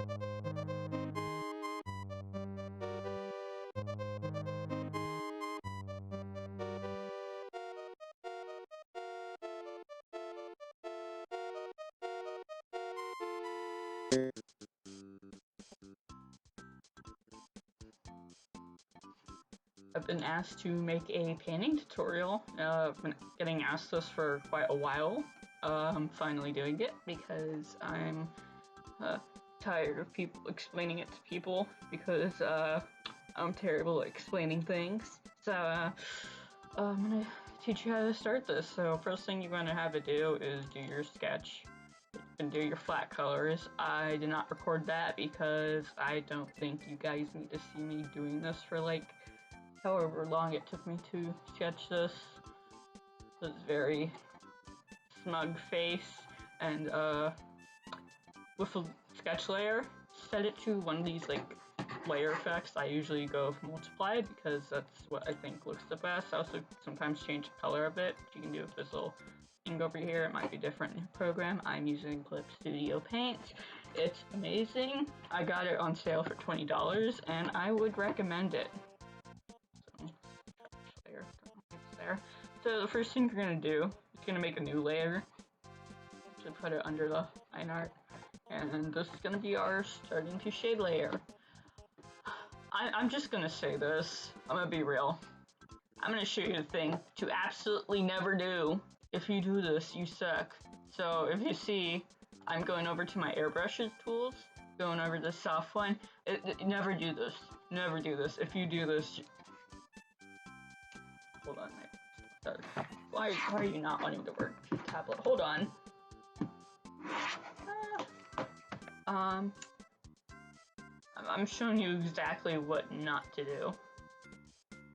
I've been asked to make a painting tutorial. I've been getting asked this for quite a while. I'm finally doing it because I'm tired of people explaining it to people because I'm terrible at explaining things. So I'm gonna teach you how to start this. So first thing you're gonna have to do is do your sketch and do your flat colors. I did not record that because I don't think you guys need to see me doing this for like however long it took me to sketch this. This very smug face, and with a sketch layer, set it to one of these like layer effects. I usually go with multiply because that's what I think looks the best. I also sometimes change the color of it. You can do with this little thing over here. It might be different in your program. I'm using Clip Studio Paint. It's amazing. I got it on sale for $20 and I would recommend it. There. So the first thing you're gonna do is gonna make a new layer. So put it under the line art, and this is gonna be our starting to shade layer. I'm just gonna say this. I'm gonna be real. I'm gonna show you the thing to absolutely never do. If you do this, you suck. So if you see, I'm going over to my airbrushes tools, going over the soft one. Never do this. Never do this. If you do this, hold on. Why are you not wanting to work tablet? Hold on. I'm showing you exactly what not to do.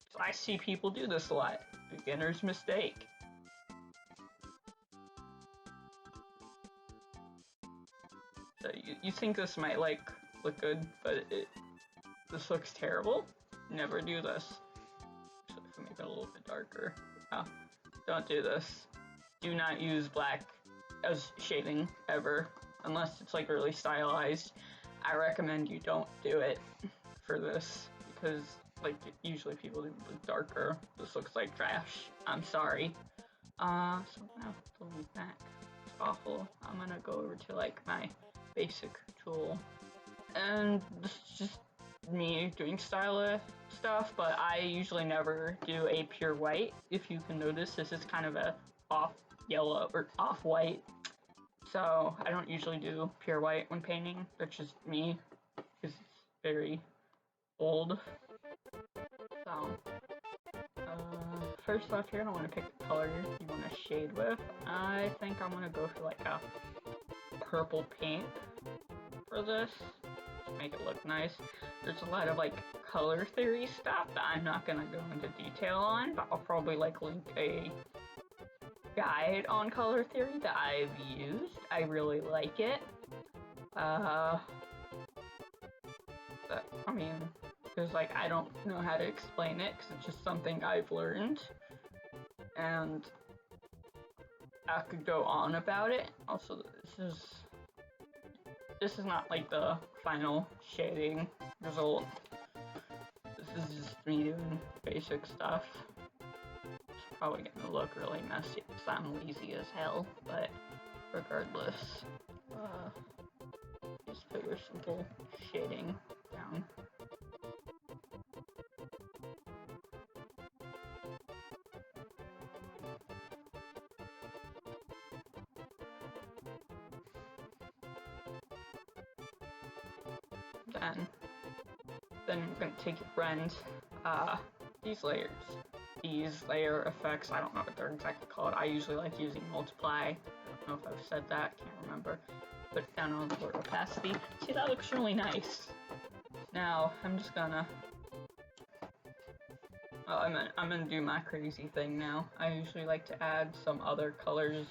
So I see people do this a lot. Beginner's mistake. So you think this might like look good, but this looks terrible. Never do this. So if I make it a little bit darker. Oh, don't do this. Do not use black as shading ever, unless it's like really stylized. I recommend you don't do it for this because like usually people do darker. This looks like trash. I'm sorry. So now delete that. It's awful. I'm gonna go over to like my basic tool, and this is just me doing style stuff, but I usually never do a pure white. If you can notice, this is kind of a off yellow or off white. So I don't usually do pure white when painting. That's just me, because it's very old. So first off here, I want to pick the color you want to shade with. I think I'm gonna go for like a purple paint for this. Just make it look nice. There's a lot of like color theory stuff that I'm not gonna go into detail on, but I'll probably like link a guide on color theory that I've used. I really like it. But, I mean, because like I don't know how to explain it because it's just something I've learned, and I could go on about it. Also, this is not like the final shading result. This is just me doing basic stuff. It's probably gonna look really messy because I'm lazy as hell, but regardless, just put your simple shading down. Then we're going to take your blend, these layers, these layer effects, I don't know what they're exactly called. I usually like using multiply. I don't know if I've said that, can't remember. Put it down on the blur opacity. See, that looks really nice. Now, I'm just gonna, I'm gonna do my crazy thing now. I usually like to add some other colors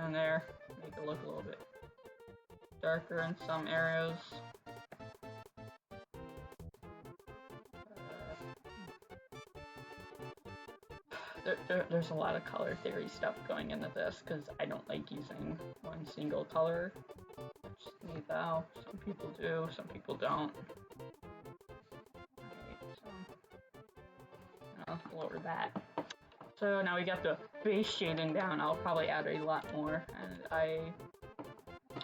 in there, make it look a little bit darker in some areas. There's a lot of color theory stuff going into this because I don't like using one single color. I just need So some people do, some people don't. Alright, so I'll lower that. So now we got the base shading down. I'll probably add a lot more, and I in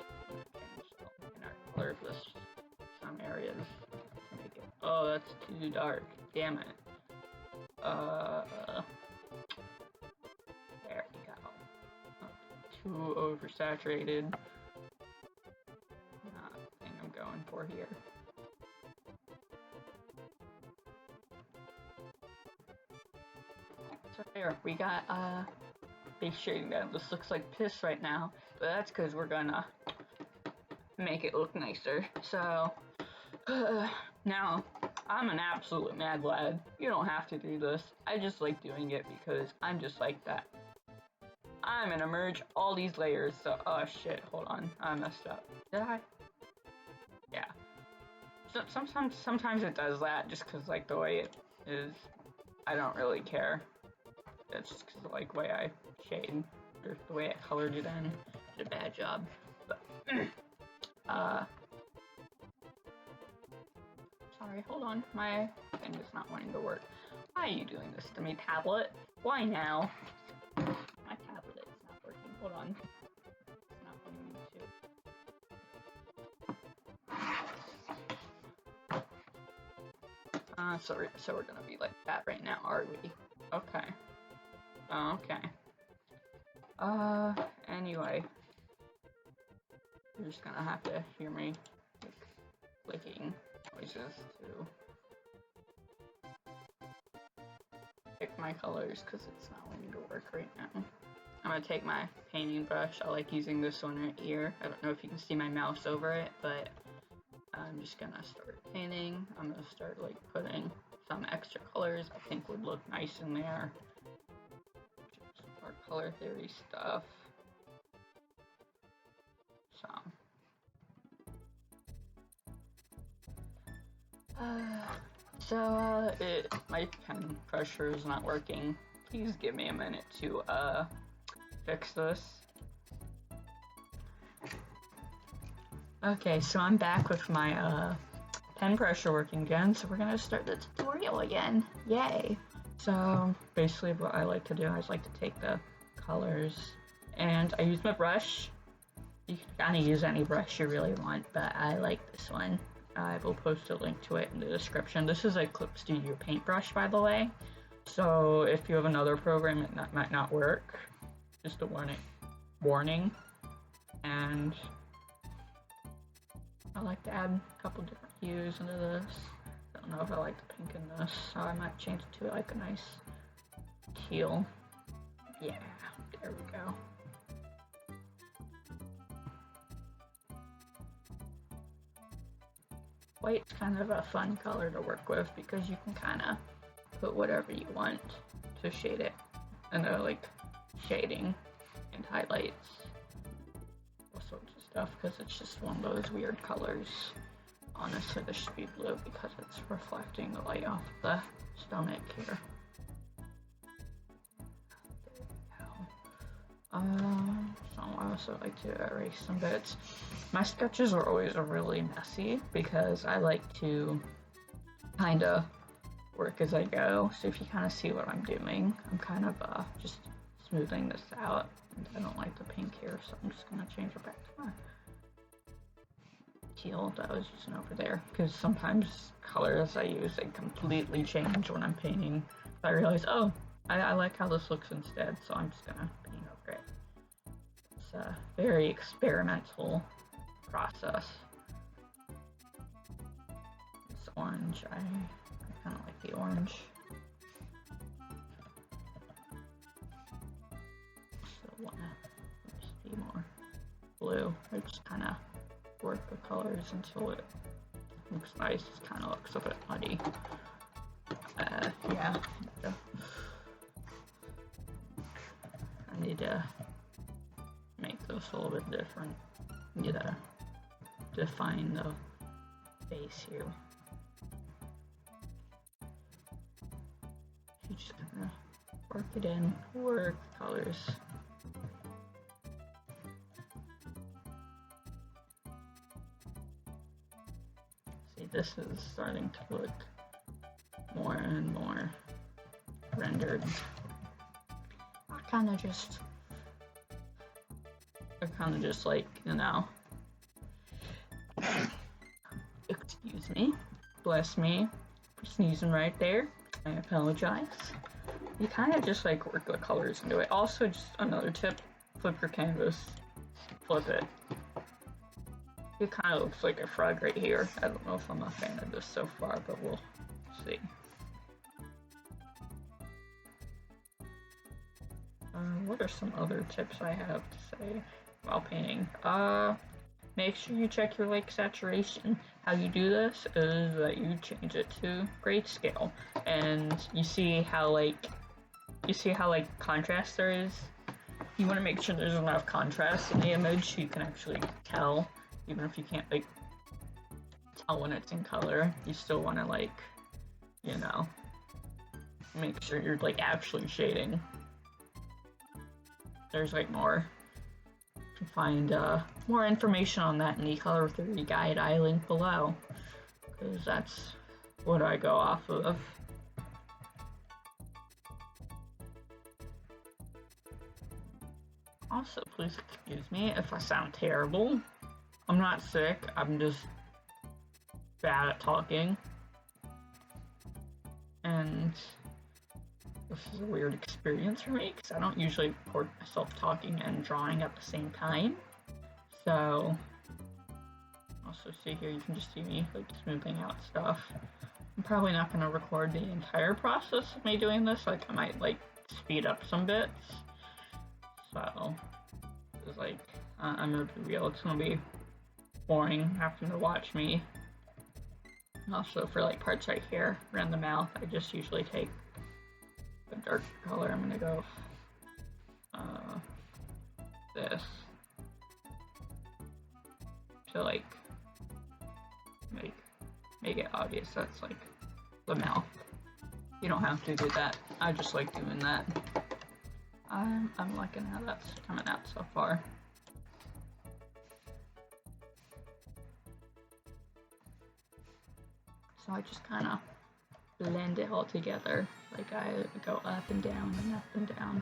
our color of this some areas. Make it, oh, that's too dark. Damn it. There we go. Too oversaturated. Not the thing I'm going for here. So there, we got base shading down. This looks like piss right now, but that's because we're gonna make it look nicer. So now I'm an absolute mad lad. You don't have to do this. I just like doing it because I'm just like that. I'm gonna merge all these layers. So oh shit, hold on, I messed up. Did I? Yeah. So sometimes it does that just because like the way it is. I don't really care. It's just because like the way I shade or the way I colored it in. Did a bad job. But sorry, hold on. My thing is not wanting to work. Why are you doing this to me, tablet? Why now? My tablet is not working. Hold on. It's not wanting me to. So we're gonna be like that right now, are we? Okay. Okay. Anyway. You're just gonna have to hear me like, clicking noises to pick my colors because it's not wanting to work right now. I'm gonna take my painting brush. I like using this one right here. I don't know if you can see my mouse over it, but I'm just gonna start painting. I'm gonna start like putting some extra colors I think would look nice in there. Just more color theory stuff. My pen pressure is not working. Please give me a minute to fix this. Okay, so I'm back with my pen pressure working again, so we're gonna start the tutorial again. Yay! So basically what I like to do is like to take the colors and I use my brush. You can kind of use any brush you really want, but I like this one. I will post a link to it in the description. This is a Clip Studio paintbrush, by the way. So if you have another program, it might not work. Just a warning. And I like to add a couple different hues into this. I don't know if I like the pink in this, so I might change it to like a nice teal. Yeah, there we go. White's kind of a fun color to work with because you can kind of put whatever you want to shade it. And like shading and highlights, all sorts of stuff, because it's just one of those weird colors. Honestly, this should be blue because it's reflecting the light off the stomach here. So I also like to erase some bits. My sketches are always really messy because I like to kind of work as I go. So if you kind of see what I'm doing, I'm kind of just smoothing this out. And I don't like the pink here, so I'm just gonna change it back to my teal that I was using over there. Because sometimes colors I use, they completely change when I'm painting. I realize, oh, I like how this looks instead, so I'm just gonna paint over it. It's a very experimental process. This orange, I kind of like the orange. So want to just be more blue. I just kind of work the colors until it looks nice. It kind of looks a bit muddy. Yeah. I need to make this a little bit different. Need to define the face here. You're just gonna work it in, work colors. this is starting to look more and more rendered. I kind of just like, you know, excuse me, bless me for sneezing right there. I apologize. You kind of just like work the colors into it. Also, just another tip, flip your canvas, flip it. It kind of looks like a frog right here. I don't know if I'm a fan of this so far, but we'll see. What are some other tips I have to say while painting? Make sure you check your like saturation. How you do this is that you change it to grayscale, and you see how like contrast there is. You want to make sure there's enough contrast in the image so you can actually tell, even if you can't like tell when it's in color. You still want to like, you know, make sure you're like actually shading. There's like more. You can find more information on that in the color theory guide I link below, because that's what I go off of. Also, please excuse me if I sound terrible. I'm not sick, I'm just bad at talking. And this is a weird experience for me because I don't usually record myself talking and drawing at the same time. So, also see here, you can just see me like smoothing out stuff. I'm probably not going to record the entire process of me doing this. Like, I might like speed up some bits. So, it's like, I'm gonna be real, it's gonna be boring having to watch me. Also, for like parts right here around the mouth, I just usually take a dark color. I'm gonna go this to like make it obvious that's like the mouth. You don't have to do that. I just like doing that. I'm liking how that's coming out so far. So I just kind of blend it all together. Like I go up and down and up and down.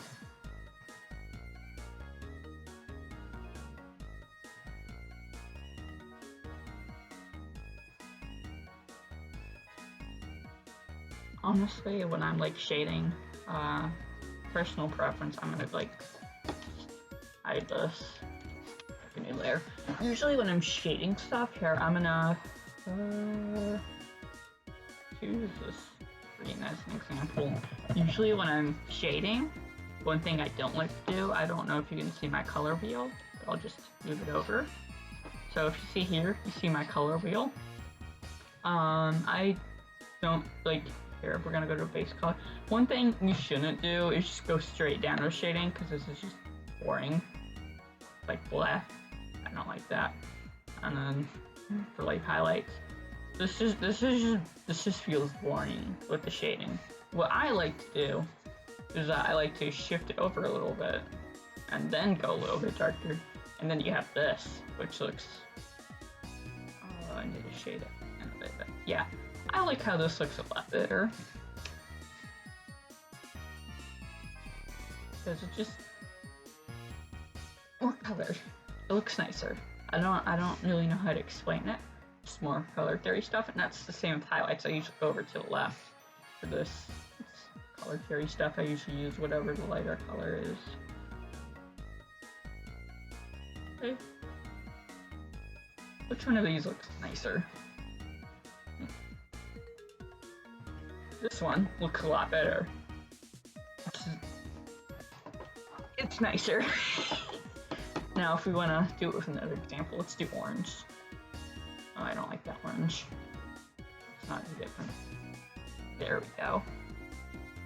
Honestly, when I'm like shading, personal preference, I'm gonna like hide this, make a new layer. Usually when I'm shading stuff here, I'm gonna choose this green as an example. Usually when I'm shading, one thing I don't like to do, I don't know if you can see my color wheel, but I'll just move it over. So if you see here, you see my color wheel. I don't like. Here, we're gonna go to base color. One thing you shouldn't do is just go straight down with shading, because this is just boring. Like black. I don't like that. And then for like highlights, this just feels boring with the shading. What I like to do is I like to shift it over a little bit and then go a little bit darker, and then you have this, which looks. I need to shade it in a bit, but yeah. I like how this looks a lot better. Because it just more color. It looks nicer. I don't really know how to explain it. Just more color theory stuff, and that's the same with highlights. I usually go over to the left for this. It's color theory stuff. I usually use whatever the lighter color is. Okay. Which one of these looks nicer? This one looks a lot better. It's nicer. Now, if we want to do it with another example, let's do orange. Oh, I don't like that orange. It's not any different. There we go.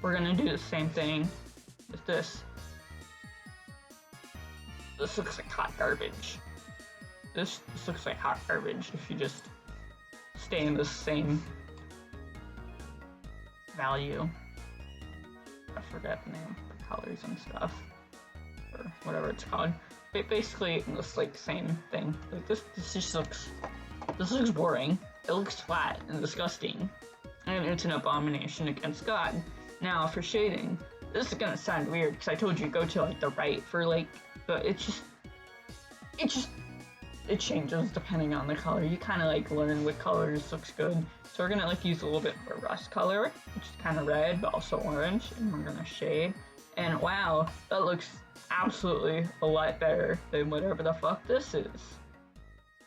We're gonna do the same thing with this. This looks like hot garbage. This looks like hot garbage if you just stay in the same value. I forgot the name of the colors and stuff, or whatever it's called. But basically, it looks like the same thing. Like this just looks boring. it looks flat and disgusting, and it's an abomination against God. Now, for shading, this is gonna sound weird because I told you to go to like the right for like, but it changes depending on the color. You kind of like learn what colors looks good. So we're gonna like use a little bit of a rust color, which is kind of red but also orange, and we're gonna shade. And wow, that looks absolutely a lot better than whatever the fuck this is.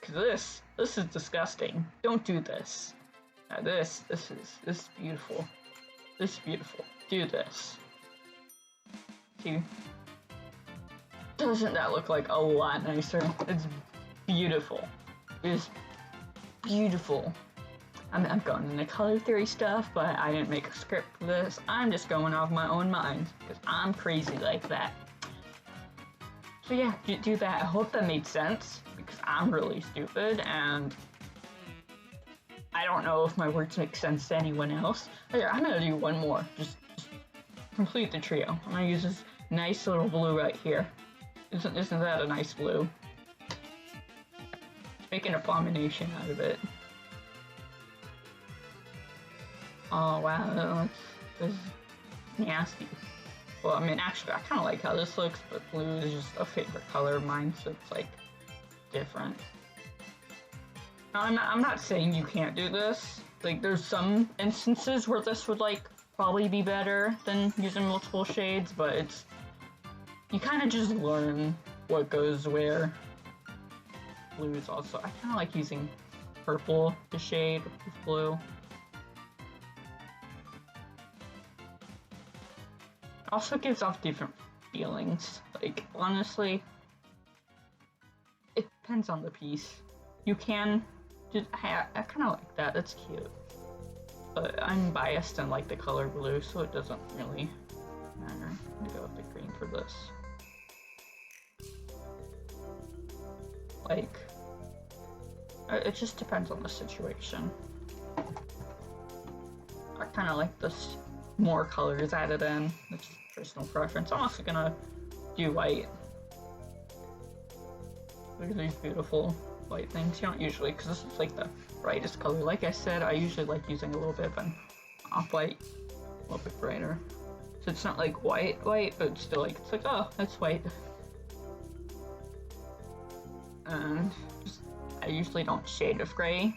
Cause this is disgusting. Don't do this. Now this is beautiful. This is beautiful. Do this. See? Doesn't that look like a lot nicer? It's beautiful. It's beautiful. I'm going into color theory stuff, but I didn't make a script for this. I'm just going off my own mind, because I'm crazy like that. So yeah, do that. I hope that made sense, because I'm really stupid, and I don't know if my words make sense to anyone else. Here, I'm gonna do one more. Just complete the trio. I'm gonna use this nice little blue right here. Isn't that a nice blue? Make an abomination out of it. Oh wow, this is nasty. Well, I mean, actually, I kind of like how this looks, but blue is just a favorite color of mine, so it's like different. Now, I'm not saying you can't do this. Like, there's some instances where this would like probably be better than using multiple shades, but you kind of just learn what goes where. Blue is also, I kind of like using purple to shade with blue. Also gives off different feelings. Like, honestly, it depends on the piece. You can just, I kind of like that, that's cute. But I'm biased and like the color blue, so it doesn't really matter. I'm gonna go with the green for this. Like, it just depends on the situation. I kind of like this more colors added in. It's personal preference. I'm also gonna do white. Look at these beautiful white things. You don't usually, because this is like the brightest color. Like I said, I usually like using a little bit of an off-white, a little bit brighter. So it's not like white, but it's still like, it's like, oh, that's white. And just, I usually don't shade with gray,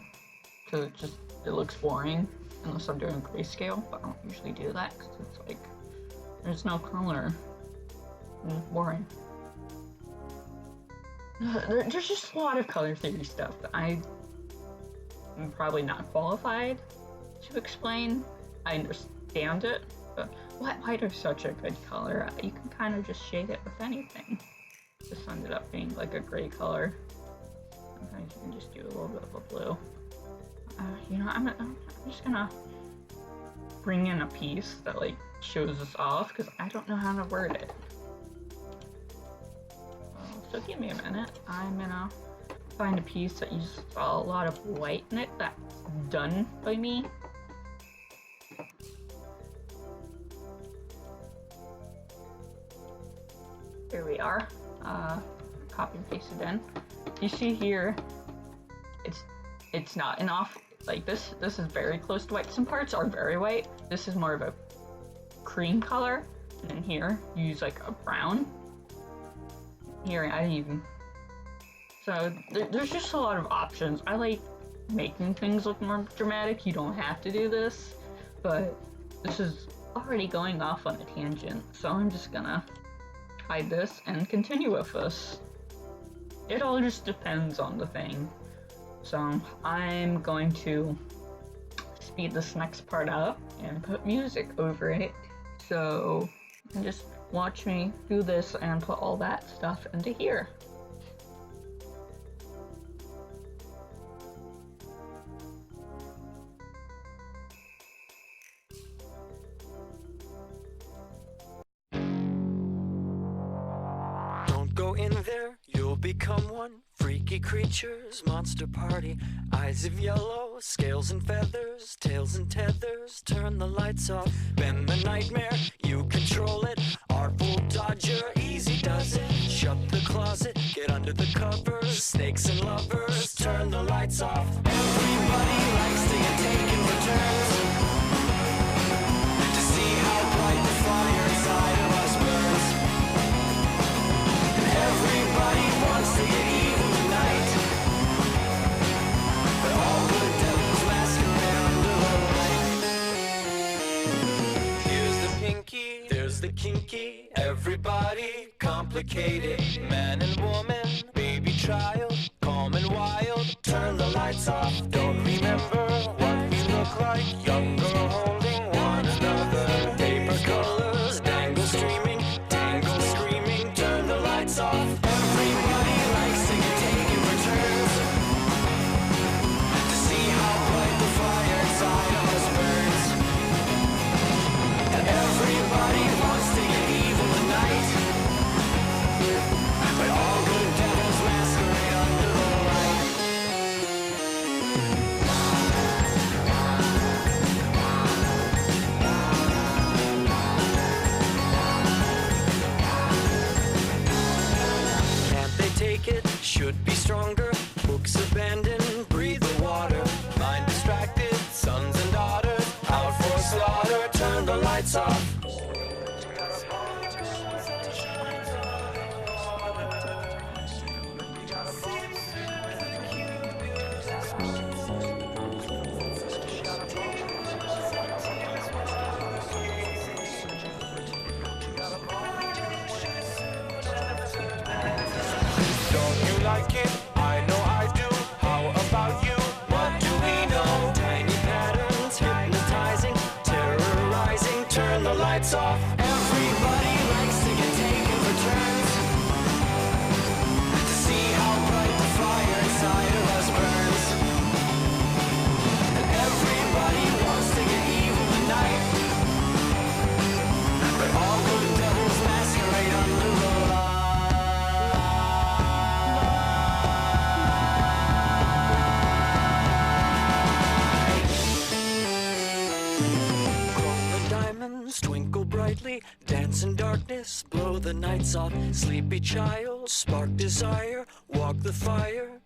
because it looks boring, unless I'm doing grayscale, but I don't usually do that, because it's like, there's no color. It's boring. There's just a lot of color theory stuff that I'm probably not qualified to explain. I understand it, but white is such a good color. You can kind of just shade it with anything. This ended up being like a gray color. Sometimes you can just do a little bit of a blue. You know, I'm just gonna bring in a piece that like shows us off, because I don't know how to word it. So give me a minute. I'm gonna find a piece that uses a lot of white in it that's done by me. Here we are. Copy and paste it in. You see here, it's not an off, like this is very close to white. Some parts are very white. This is more of a cream color. And then here, you use like a brown. Here, I didn't even... So, there's just a lot of options. I like making things look more dramatic. You don't have to do this, but this is already going off on a tangent, so I'm just gonna hide this and continue with this. It all just depends on the thing. So, I'm going to speed this next part up and put music over it, so you can just watch me do this and put all that stuff into here. Don't go in there, you'll become one. Freaky creatures, monster party. Eyes of yellow, scales and feathers, tails and tethers. Turn the lights off, bend the nightmare, you control it. Artful dodger, easy does it. Shut the closet, get under the covers. Snakes and lovers, turn the lights off. Everybody taking returns to see how bright the fire inside of us burns. And everybody wants to get evil tonight, but all good devils masquerade under the light. Here's the pinky, there's the kinky, everybody complicated. Man and woman, baby child, calm and wild. Turn the lights off, don't remember what we look like. Younger holding one another. Paper colors dangle streaming, tangle screaming. Turn the lights off. Everybody likes to get taken returns to see how bright the fire inside of us burns. And everybody wants to get evil tonight, but all good devils masquerade under the light. Can't they take it? Should be stronger. Books abandoned, breathe the water. Mind distracted, sons and daughters out for slaughter. Turn the lights off. Don't you like it? I know I do. How about you? What do we know? Tiny patterns, hypnotizing, terrorizing. Turn the lights off. Everybody likes to get taken for turns to see how bright the fire inside of us burns. And everybody wants to get evil tonight, but all good devils masquerade under the light. Diamonds twinkle brightly, dance in darkness, blow the nights off. Sleepy child, spark desire, walk the fire.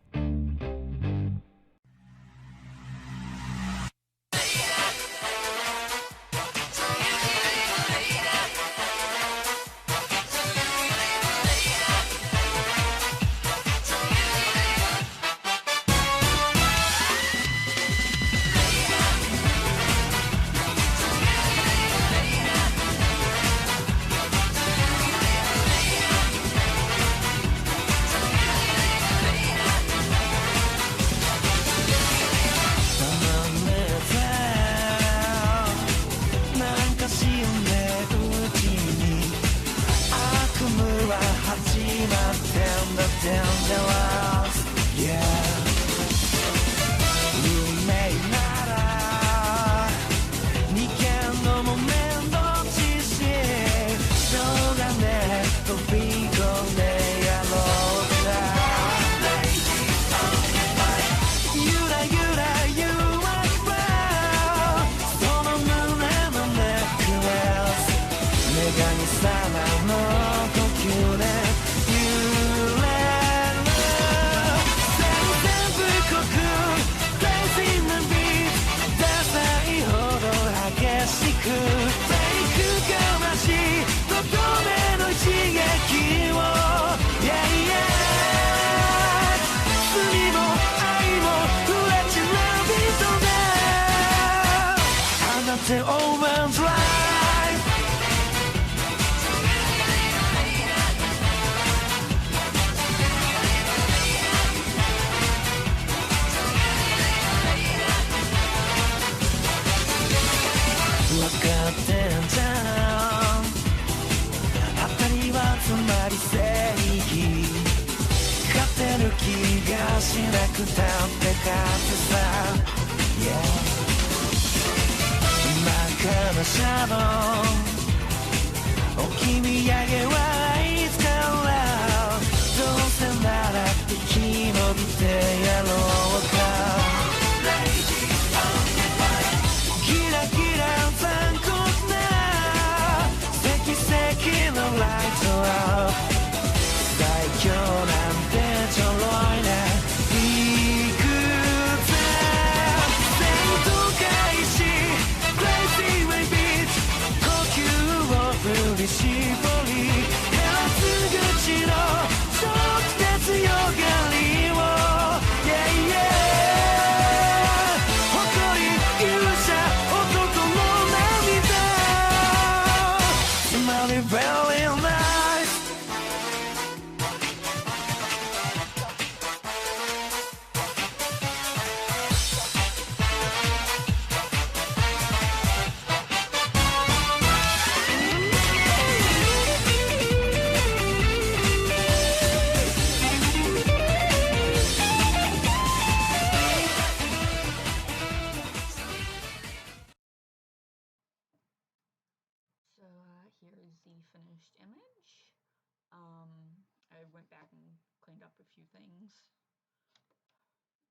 Overdrive. 分かってんじゃん、当たりはつまり正義、勝てる気がしなくたって勝つさ、yeah. 真っ赤なシャドウ置き土産はいつからどうせなら生き延びてやろうか、キラキラ残酷な奇跡のライトアップ、最強なんてちょろいね、いくぜ戦闘 here is the finished image. I went back and cleaned up a few things,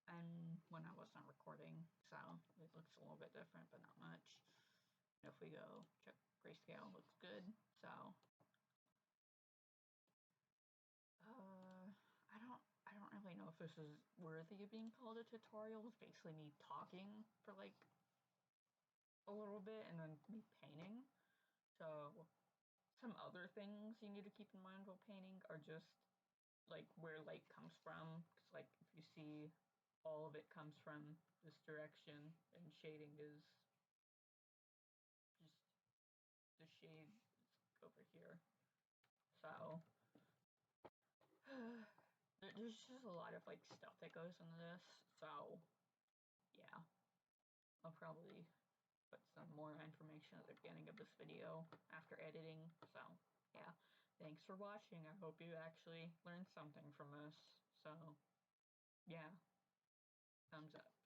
and when I wasn't recording, so it looks a little bit different, but not much. If we go check grayscale, looks good. So, I don't really know if this is worthy of being called a tutorial. It's basically me talking for like a little bit and then me painting. So, some other things you need to keep in mind while painting are just like where light comes from. Because like if you see, all of it comes from this direction, and shading is just the shade over here. So there's just a lot of like stuff that goes into this. So yeah, I'll probably put some more information at the beginning of this video after editing. So yeah, thanks for watching. I hope you actually learned something from this. So yeah, thumbs up.